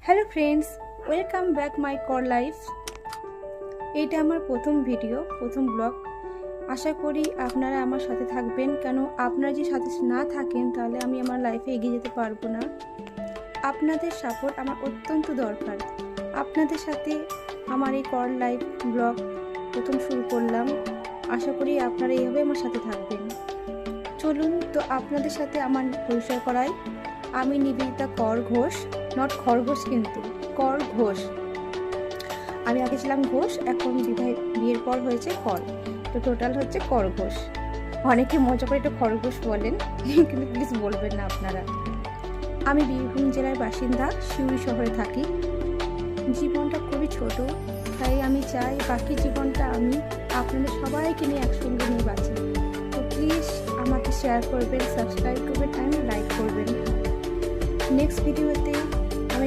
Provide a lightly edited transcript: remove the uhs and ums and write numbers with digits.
Hello friends, welcome back my কর life. এইটা আমার প্রথম ভিডিও, প্রথম ব্লগ। আশা করি আপনারা আমার সাথে থাকবেন, কেন আপনারা যদি সাথে না থাকেন তাহলে আমি আমার লাইফে এগিয়ে যেতে পারবো না। আপনাদের সাপোর্ট আমার অত্যন্ত দরকার। আপনাদের সাথে আমার এই কর লাইফ ব্লগ প্রথম শুরু করলাম। আশা করি আপনারা এইভাবে আমার সাথে থাকবেন। চলুন তো আপনাদের সাথে আমার পরিচয় করাই। আমি নিবেদিতা কর ঘোষ, নট খরগোশ, কিন্তু কর ঘোষ। আমি আগে ছিলাম ঘোষ, এখন বিয়ের পর হয়েছে কর, তো টোটাল হচ্ছে কর ঘোষ। অনেকে মজা করে এটা খরগোশ বলেন, কিন্তু প্লিজ বলবেন না আপনারা। আমি বীরভূম জেলার বাসিন্দা, সিউড়ি শহরে থাকি। জীবনটা খুবই ছোট, তাই আমি চাই বাকি জীবনটা আমি আপনাদের সবাইকে নিয়ে একসঙ্গে নিয়ে বাঁচি। তো প্লিজ আমাকে শেয়ার করবেন, সাবস্ক্রাইব করবেন, লাইক করবেন। নেক্সট ভিডিওতে